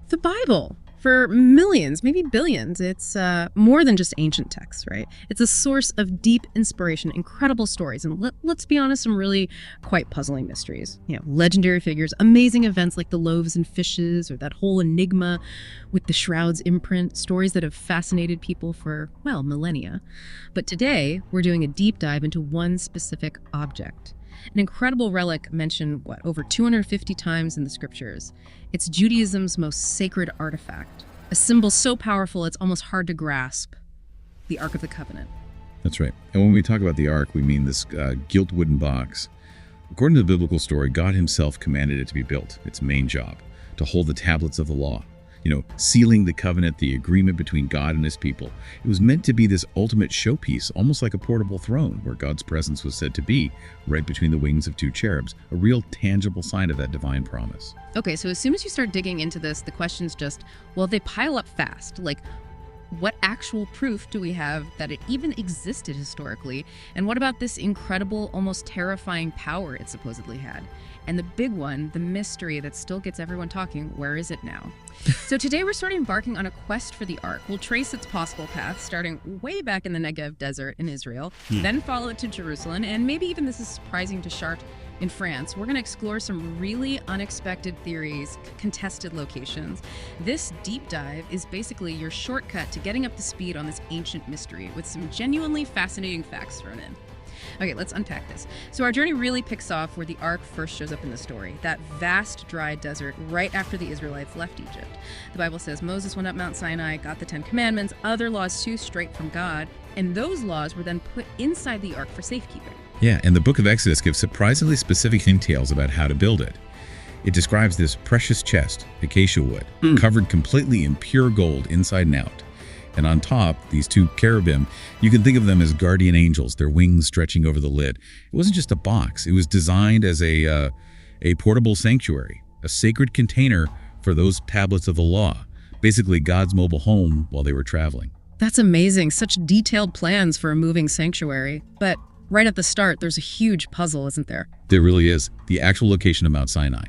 The Bible. For millions, maybe billions, it's more than just ancient texts, right? It's a source of deep inspiration, incredible stories, and let's be honest, some really quite puzzling mysteries. Legendary figures, amazing events like the loaves and fishes, or that whole enigma with the shroud's imprint, stories that have fascinated people for, well, millennia. But today, we're doing a deep dive into one specific object. An incredible relic mentioned, over 250 times in the scriptures. It's Judaism's most sacred artifact, a symbol so powerful it's almost hard to grasp, the Ark of the Covenant. That's right. And when we talk about the Ark, we mean this gilt wooden box. According to the biblical story, God himself commanded it to be built, its main job, to hold the tablets of the law. Sealing the covenant, the agreement between God and his people. It was meant to be this ultimate showpiece, almost like a portable throne, where God's presence was said to be right between the wings of two cherubs, a real tangible sign of that divine promise. Okay, so as soon as you start digging into this, the question's just, they pile up fast. Like, what actual proof do we have that it even existed historically? And what about this incredible, almost terrifying power it supposedly had? And the big one, the mystery that still gets everyone talking, where is it now? So today we're embarking on a quest for the Ark. We'll trace its possible path, starting way back in the Negev desert in Israel, then follow it to Jerusalem, and maybe even this is surprising to Chartres in France. We're going to explore some really unexpected theories, contested locations. This deep dive is basically your shortcut to getting up to speed on this ancient mystery with some genuinely fascinating facts thrown in. Okay, let's unpack this. So our journey really picks off where the Ark first shows up in the story, that vast dry desert right after the Israelites left Egypt. The Bible says Moses went up Mount Sinai, got the 10 Commandments, other laws too straight from God, and those laws were then put inside the Ark for safekeeping. Yeah, and the book of Exodus gives surprisingly specific details about how to build it. It describes this precious chest, acacia wood, covered completely in pure gold inside and out. And on top, these two cherubim, you can think of them as guardian angels, their wings stretching over the lid. It wasn't just a box. It was designed as a portable sanctuary, a sacred container for those tablets of the law, basically God's mobile home while they were traveling. That's amazing. Such detailed plans for a moving sanctuary. But right at the start, there's a huge puzzle, isn't there? There really is. The actual location of Mount Sinai.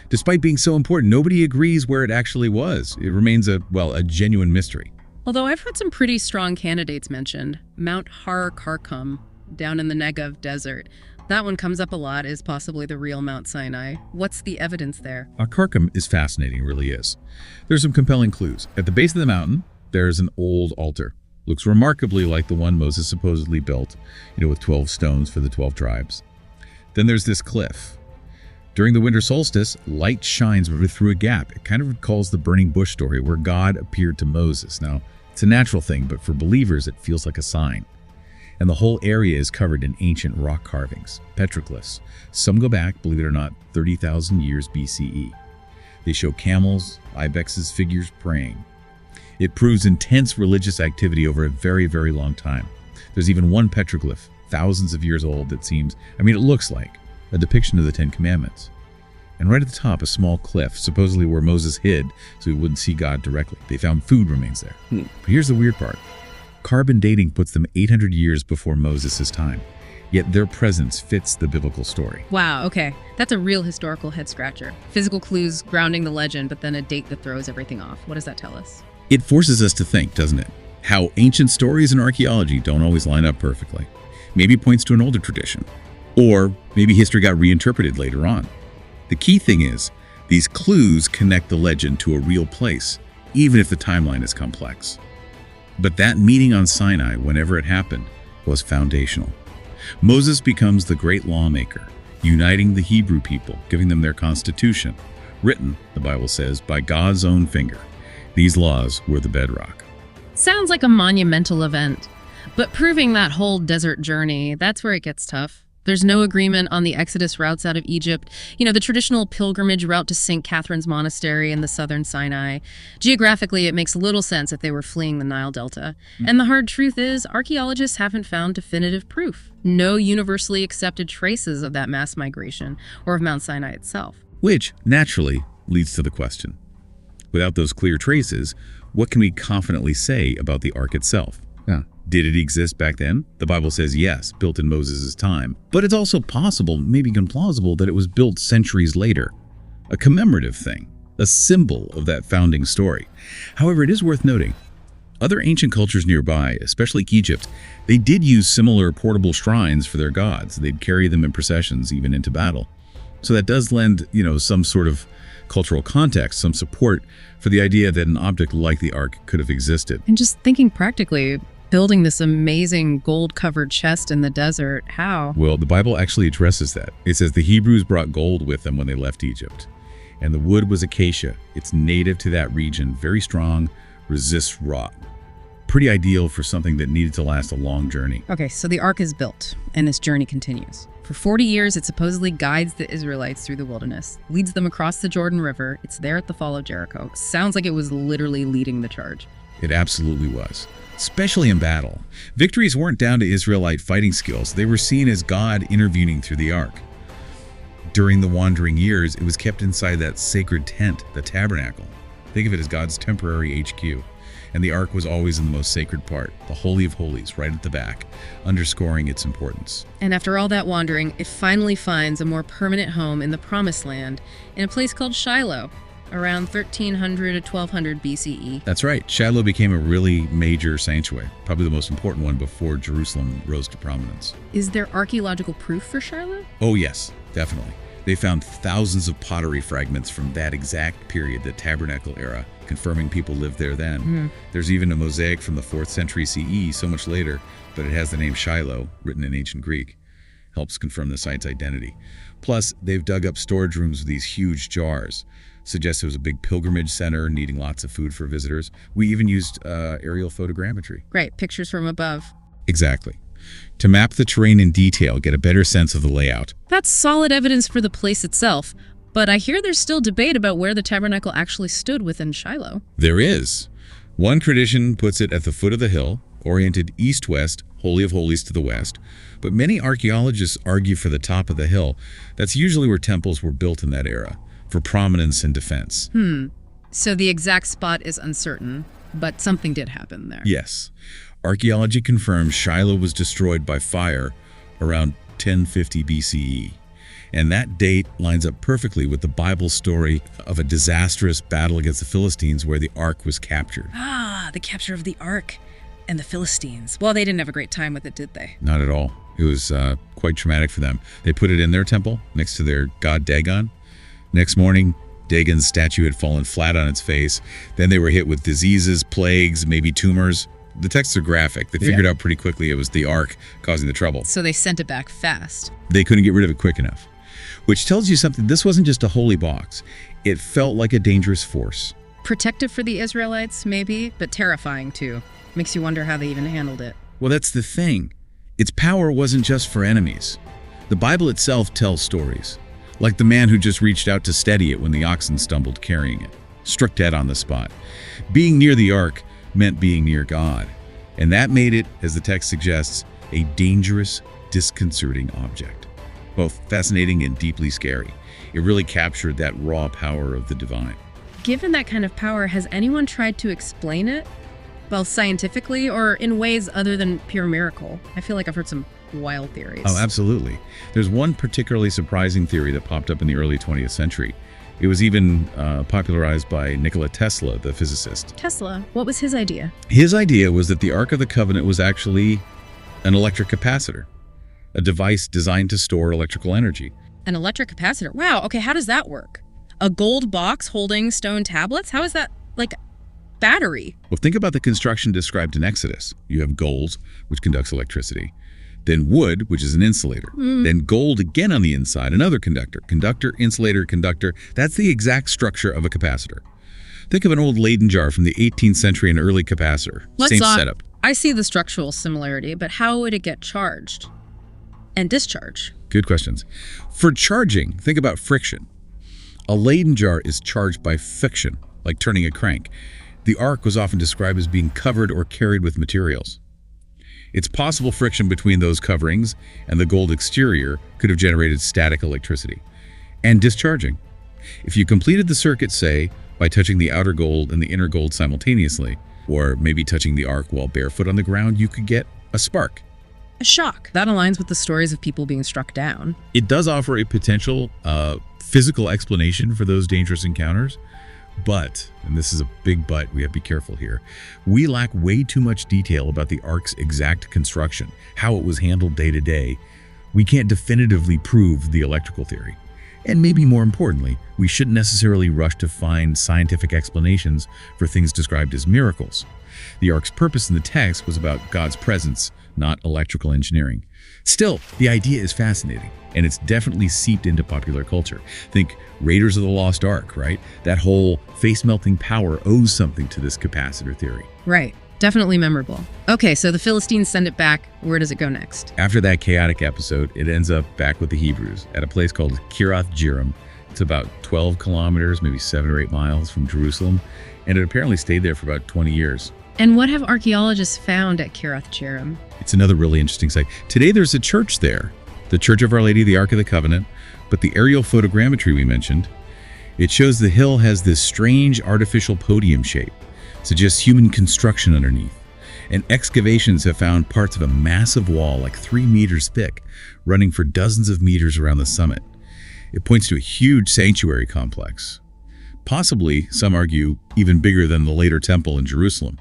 Despite being so important, nobody agrees where it actually was. It remains a genuine mystery. Although I've heard some pretty strong candidates mentioned. Mount Har Karkum, down in the Negev desert. That one comes up a lot as possibly the real Mount Sinai. What's the evidence there? Karkum is fascinating, it really is. There's some compelling clues. At the base of the mountain, there's an old altar. Looks remarkably like the one Moses supposedly built, with 12 stones for the 12 tribes. Then there's this cliff. During the winter solstice, light shines through a gap. It kind of recalls the burning bush story where God appeared to Moses. Now, it's a natural thing, but for believers, it feels like a sign. And the whole area is covered in ancient rock carvings, petroglyphs. Some go back, believe it or not, 30,000 years BCE. They show camels, ibexes, figures praying. It proves intense religious activity over a very, very long time. There's even one petroglyph, thousands of years old, that seems, it looks like a depiction of the 10 Commandments. And right at the top, a small cliff, supposedly where Moses hid so he wouldn't see God directly. They found food remains there. But here's the weird part. Carbon dating puts them 800 years before Moses' time, yet their presence fits the biblical story. Wow, okay. That's a real historical head-scratcher. Physical clues grounding the legend, but then a date that throws everything off. What does that tell us? It forces us to think, doesn't it? How ancient stories and archaeology don't always line up perfectly. Maybe it points to an older tradition. Or maybe history got reinterpreted later on. The key thing is, these clues connect the legend to a real place, even if the timeline is complex. But that meeting on Sinai, whenever it happened, was foundational. Moses becomes the great lawmaker, uniting the Hebrew people, giving them their constitution, written, the Bible says, by God's own finger. These laws were the bedrock. Sounds like a monumental event. But proving that whole desert journey, that's where it gets tough. There's no agreement on the Exodus routes out of Egypt, the traditional pilgrimage route to St. Catherine's Monastery in the southern Sinai. Geographically, it makes little sense if they were fleeing the Nile Delta. And the hard truth is, archaeologists haven't found definitive proof. No universally accepted traces of that mass migration or of Mount Sinai itself. Which, naturally, leads to the question. Without those clear traces, what can we confidently say about the Ark itself? Did it exist back then? The Bible says yes, built in Moses' time. But it's also possible, maybe even plausible, that it was built centuries later. A commemorative thing. a symbol of that founding story. However, it is worth noting, other ancient cultures nearby, especially Egypt, they did use similar portable shrines for their gods. They'd carry them in processions, even into battle. So that does lend, some sort of cultural context, some support for the idea that an object like the Ark could have existed. And just thinking practically, building this amazing gold-covered chest in the desert, how? Well, the Bible actually addresses that. It says the Hebrews brought gold with them when they left Egypt. And the wood was acacia. It's native to that region, very strong, resists rot. Pretty ideal for something that needed to last a long journey. Okay, so the Ark is built, and this journey continues. For 40 years, it supposedly guides the Israelites through the wilderness, leads them across the Jordan River. It's there at the fall of Jericho. Sounds like it was literally leading the charge. It absolutely was, especially in battle. Victories weren't down to Israelite fighting skills. They were seen as God intervening through the Ark. During the wandering years, it was kept inside that sacred tent, the tabernacle. Think of it as God's temporary HQ. And the Ark was always in the most sacred part, the Holy of Holies, right at the back, underscoring its importance. And after all that wandering, it finally finds a more permanent home in the Promised Land, in a place called Shilo, around 1300 to 1200 BCE. That's right. Shilo became a really major sanctuary, probably the most important one before Jerusalem rose to prominence. Is there archaeological proof for Shilo? Oh yes, definitely. They found thousands of pottery fragments from that exact period, the tabernacle era, confirming people lived there then. There's even a mosaic from the 4th century CE, so much later, but it has the name Shilo, written in ancient Greek. Helps confirm the site's identity. Plus, they've dug up storage rooms with these huge jars. Suggests it was a big pilgrimage center needing lots of food for visitors. We even used aerial photogrammetry. Right, pictures from above. Exactly. To map the terrain in detail, get a better sense of the layout. That's solid evidence for the place itself, but I hear there's still debate about where the tabernacle actually stood within Shilo. There is. One tradition puts it at the foot of the hill, oriented east-west, Holy of Holies to the west, but many archaeologists argue for the top of the hill. That's usually where temples were built in that era, for prominence and defense. So the exact spot is uncertain, but something did happen there. Yes. Archaeology confirms Shilo was destroyed by fire around 1050 BCE. And that date lines up perfectly with the Bible story of a disastrous battle against the Philistines where the Ark was captured. Ah, the capture of the Ark and the Philistines. Well, they didn't have a great time with it, did they? Not at all. It was quite traumatic for them. They put it in their temple next to their god Dagon. Next morning, Dagon's statue had fallen flat on its face. Then they were hit with diseases, plagues, maybe tumors. The texts are graphic. They figured out pretty quickly it was the Ark causing the trouble. So they sent it back fast. They couldn't get rid of it quick enough. Which tells you something. This wasn't just a holy box. It felt like a dangerous force. Protective for the Israelites, maybe, but terrifying too. Makes you wonder how they even handled it. Well, that's the thing. Its power wasn't just for enemies. The Bible itself tells stories. Like the man who just reached out to steady it when the oxen stumbled carrying it. Struck dead on the spot. Being near the Ark meant being near God. And that made it, as the text suggests, a dangerous, disconcerting object. Both fascinating and deeply scary. It really captured that raw power of the divine. Given that kind of power, has anyone tried to explain it? Well, scientifically or in ways other than pure miracle? I feel like I've heard some wild theories. Oh, absolutely. There's one particularly surprising theory that popped up in the early 20th century. It was even popularized by Nikola Tesla, the physicist. Tesla, what was his idea? His idea was that the Ark of the Covenant was actually an electric capacitor, a device designed to store electrical energy. An electric capacitor? Wow, okay, how does that work? A gold box holding stone tablets? How is that, like, battery? Well, think about the construction described in Exodus. You have gold, which conducts electricity. Then wood, which is an insulator. Then gold again on the inside, another conductor. Conductor, insulator, conductor. That's the exact structure of a capacitor. Think of an old Leyden jar from the 18th century and early capacitor. Same setup. I see the structural similarity, but how would it get charged and discharged? Good questions. For charging, think about friction. A Leyden jar is charged by friction, like turning a crank. The Ark was often described as being covered or carried with materials. It's possible friction between those coverings and the gold exterior could have generated static electricity. And discharging. If you completed the circuit, say, by touching the outer gold and the inner gold simultaneously, or maybe touching the Ark while barefoot on the ground, you could get a spark. A shock. That aligns with the stories of people being struck down. It does offer a potential physical explanation for those dangerous encounters, But, and this is a big but, we have to be careful here, we lack way too much detail about the ark's exact construction, how it was handled day to day. We can't definitively prove the electrical theory. And maybe more importantly, we shouldn't necessarily rush to find scientific explanations for things described as miracles. The ark's purpose in the text was about God's presence, not electrical engineering. Still, the idea is fascinating, and it's definitely seeped into popular culture. Think Raiders of the Lost Ark, right? That whole face-melting power owes something to this capacitor theory. Right. Definitely memorable. Okay, so the Philistines send it back. Where does it go next? After that chaotic episode, it ends up back with the Hebrews at a place called Kiriath Jearim. It's about 12 kilometers, maybe 7 or 8 miles from Jerusalem, and it apparently stayed there for about 20 years. And what have archaeologists found at Kiriath Jearim? It's another really interesting site. Today there's a church there, the Church of Our Lady of the Ark of the Covenant, but the aerial photogrammetry we mentioned, it shows the hill has this strange artificial podium shape, suggests human construction underneath. And excavations have found parts of a massive wall like 3 meters thick, running for dozens of meters around the summit. It points to a huge sanctuary complex, possibly, some argue, even bigger than the later temple in Jerusalem.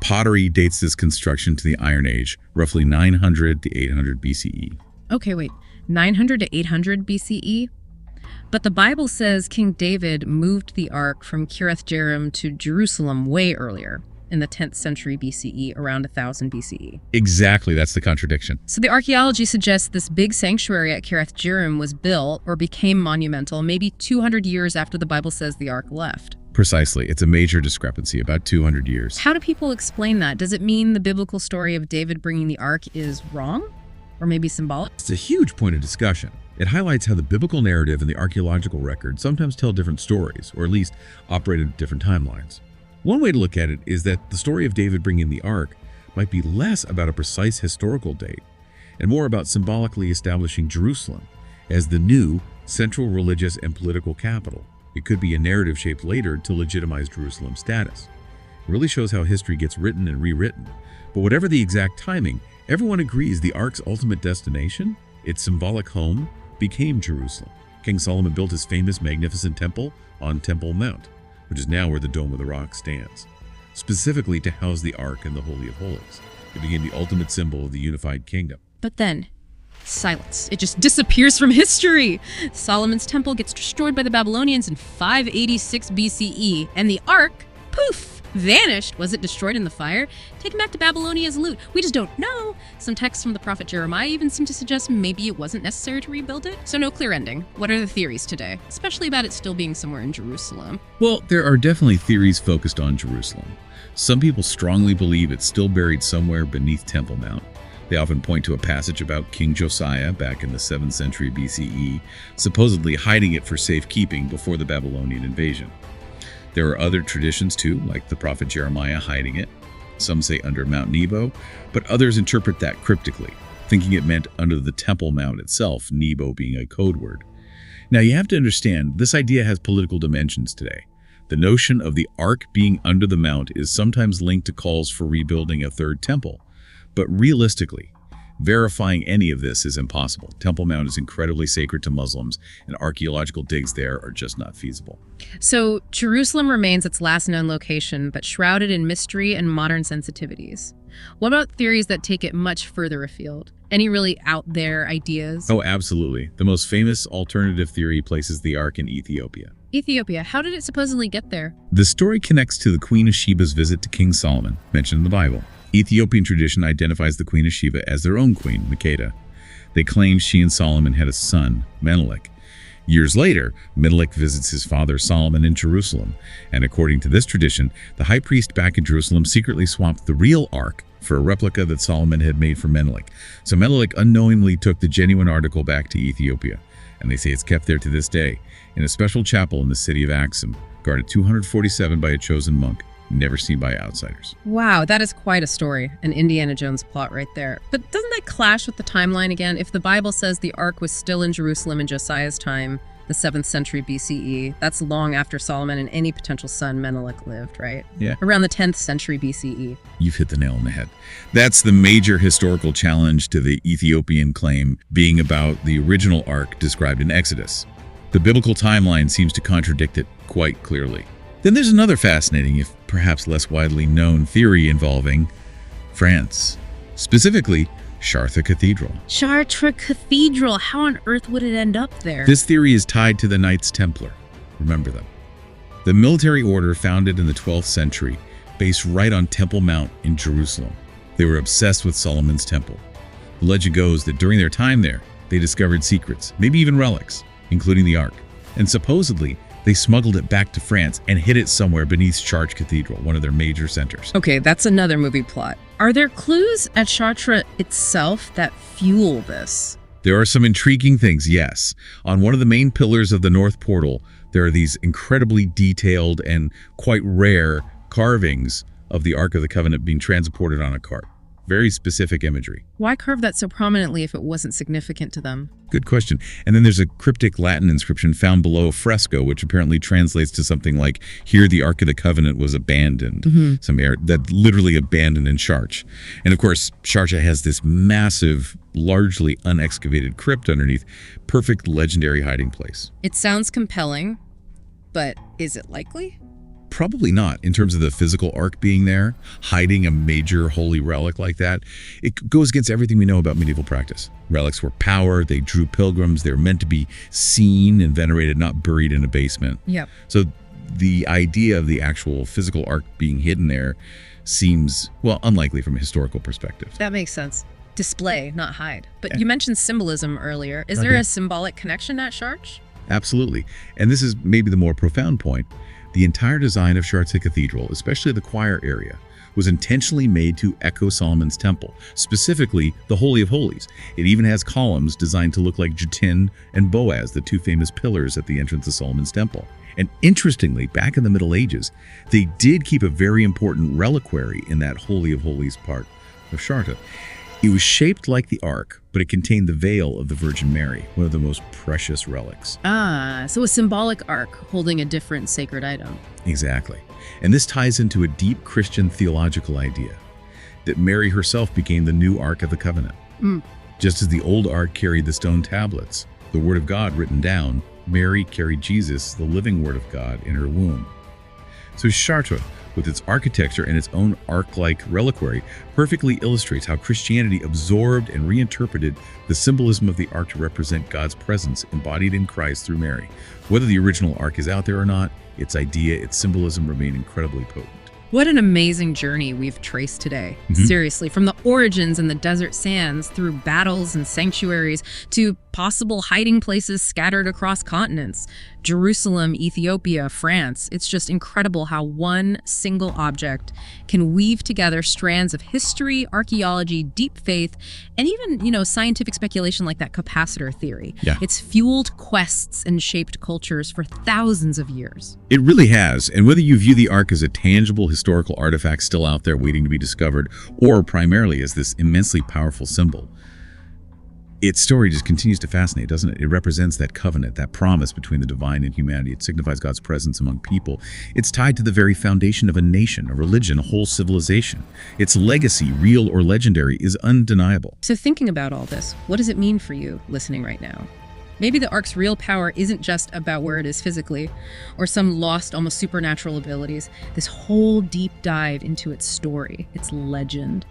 Pottery dates this construction to the Iron Age, roughly 900 to 800 BCE. Okay, wait, 900 to 800 BCE? But the Bible says King David moved the ark from Kiriath Jearim to Jerusalem way earlier, in the 10th century BCE, around 1000 BCE. Exactly, that's the contradiction. So the archaeology suggests this big sanctuary at Kiriath Jearim was built or became monumental maybe 200 years after the Bible says the ark left. Precisely. It's a major discrepancy, about 200 years. How do people explain that? Does it mean the biblical story of David bringing the ark is wrong? Or maybe symbolic? It's a huge point of discussion. It highlights how the biblical narrative and the archaeological record sometimes tell different stories, or at least operate at different timelines. One way to look at it is that the story of David bringing the ark might be less about a precise historical date and more about symbolically establishing Jerusalem as the new central religious and political capital. It could be a narrative shaped later to legitimize Jerusalem's status. It really shows how history gets written and rewritten. But whatever the exact timing, everyone agrees the ark's ultimate destination, its symbolic home, became Jerusalem. King Solomon built his famous magnificent temple on Temple Mount, which is now where the Dome of the Rock stands, specifically to house the ark and the Holy of Holies. It became the ultimate symbol of the unified kingdom. But then, silence. It just disappears from history. Solomon's temple gets destroyed by the Babylonians in 586 BCE, and the ark, poof, vanished. Was it destroyed in the fire? Taken back to Babylonia as loot? We just don't know. Some texts from the prophet Jeremiah even seem to suggest maybe it wasn't necessary to rebuild it. So no clear ending. What are the theories today? Especially about it still being somewhere in Jerusalem. Well, there are definitely theories focused on Jerusalem. Some people strongly believe it's still buried somewhere beneath Temple Mount. They often point to a passage about King Josiah back in the 7th century BCE, supposedly hiding it for safekeeping before the Babylonian invasion. There are other traditions too, like the prophet Jeremiah hiding it. Some say under Mount Nebo, but others interpret that cryptically, thinking it meant under the Temple Mount itself, Nebo being a code word. Now you have to understand, this idea has political dimensions today. The notion of the ark being under the mount is sometimes linked to calls for rebuilding a third temple. But realistically, verifying any of this is impossible. Temple Mount is incredibly sacred to Muslims, and archaeological digs there are just not feasible. So Jerusalem remains its last known location, but shrouded in mystery and modern sensitivities. What about theories that take it much further afield? Any really out there ideas? Oh, absolutely. The most famous alternative theory places the ark in Ethiopia. Ethiopia, how did it supposedly get there? The story connects to the Queen of Sheba's visit to King Solomon, mentioned in the Bible. Ethiopian tradition identifies the Queen of Sheba as their own queen, Makeda. They claim she and Solomon had a son, Menelik. Years later, Menelik visits his father Solomon in Jerusalem, and according to this tradition, the high priest back in Jerusalem secretly swapped the real ark for a replica that Solomon had made for Menelik. So Menelik unknowingly took the genuine article back to Ethiopia, and they say it's kept there to this day, in a special chapel in the city of Axum, guarded 247 by a chosen monk, never seen by outsiders. Wow, that is quite a story. An Indiana Jones plot right there. But doesn't that clash with the timeline again? If the Bible says the ark was still in Jerusalem in Josiah's time, the 7th century BCE, that's long after Solomon and any potential son Menelik lived, right? Yeah. Around the 10th century BCE. You've hit the nail on the head. That's the major historical challenge to the Ethiopian claim being about the original ark described in Exodus. The biblical timeline seems to contradict it quite clearly. Then there's another fascinating, if perhaps less widely known, theory involving France, specifically Chartres Cathedral. Chartres Cathedral. How on earth would it end up there? This theory is tied to the Knights Templar. Remember them. The military order founded in the 12th century, based right on Temple Mount in Jerusalem. They were obsessed with Solomon's temple. The legend goes that during their time there, they discovered secrets, maybe even relics, including the Ark. And supposedly, they smuggled it back to France and hid it somewhere beneath Chartres Cathedral, one of their major centers. Okay, that's another movie plot. Are there clues at Chartres itself that fuel this? There are some intriguing things, yes. On one of the main pillars of the North Portal, there are these incredibly detailed and quite rare carvings of the Ark of the Covenant being transported on a cart. Very specific imagery. Why carve that so prominently if it wasn't significant to them? Good question. And then there's a cryptic Latin inscription found below a fresco, which apparently translates to something like, here the Ark of the Covenant was abandoned. Some air that literally abandoned in Chartres. And of course, Chartres has this massive, largely unexcavated crypt underneath. Perfect legendary hiding place. It sounds compelling, but is it likely? Probably not, in terms of the physical Ark being there, hiding a major holy relic like that. It goes against everything we know about medieval practice. Relics were power, they drew pilgrims, they were meant to be seen and venerated, not buried in a basement. Yep. So the idea of the actual physical Ark being hidden there seems, well, unlikely from a historical perspective. That makes sense. Display, not hide. But you mentioned symbolism earlier. Is there a symbolic connection at Chartres? Absolutely. And this is maybe the more profound point. The entire design of Chartres Cathedral, especially the choir area, was intentionally made to echo Solomon's temple, specifically the Holy of Holies. It even has columns designed to look like Jachin and Boaz, the two famous pillars at the entrance of Solomon's temple. And interestingly, back in the Middle Ages, they did keep a very important reliquary in that Holy of Holies part of Chartres. It was shaped like the Ark, but it contained the veil of the Virgin Mary, one of the most precious relics. Ah, so a symbolic ark holding a different sacred item. Exactly. And this ties into a deep Christian theological idea that Mary herself became the new Ark of the Covenant. Just as the old Ark carried the stone tablets, the Word of God written down, Mary carried Jesus, the living Word of God, in her womb. So Chartres, with its architecture and its own ark-like reliquary, perfectly illustrates how Christianity absorbed and reinterpreted the symbolism of the ark to represent God's presence embodied in Christ through Mary. Whether the original ark is out there or not, its idea, its symbolism remain incredibly potent. What an amazing journey we've traced today. Seriously, from the origins in the desert sands through battles and sanctuaries to possible hiding places scattered across continents. Jerusalem, Ethiopia, France. It's just incredible how one single object can weave together strands of history, archaeology, deep faith, and even, scientific speculation like that capacitor theory. Yeah. It's fueled quests and shaped cultures for thousands of years. It really has, and whether you view the Ark as a tangible historical artifact still out there waiting to be discovered, or primarily as this immensely powerful symbol, its story just continues to fascinate, doesn't it? It represents that covenant, that promise between the divine and humanity. It signifies God's presence among people. It's tied to the very foundation of a nation, a religion, a whole civilization. Its legacy, real or legendary, is undeniable. So thinking about all this, what does it mean for you listening right now? Maybe the Ark's real power isn't just about where it is physically, or some lost, almost supernatural abilities. This whole deep dive into its story, its legend.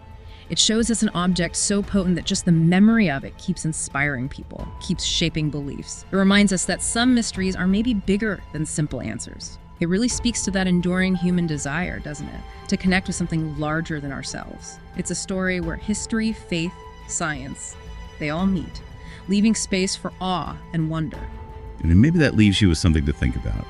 It shows us an object so potent that just the memory of it keeps inspiring people, keeps shaping beliefs. It reminds us that some mysteries are maybe bigger than simple answers. It really speaks to that enduring human desire, doesn't it? To connect with something larger than ourselves. It's a story where history, faith, science, they all meet, leaving space for awe and wonder. And maybe that leaves you with something to think about.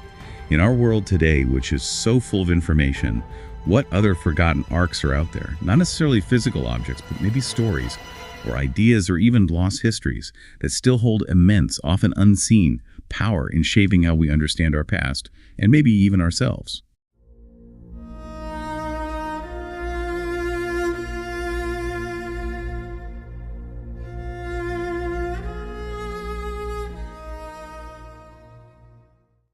In our world today, which is so full of information, what other forgotten arks are out there? Not necessarily physical objects, but maybe stories or ideas or even lost histories that still hold immense, often unseen, power in shaping how we understand our past and maybe even ourselves.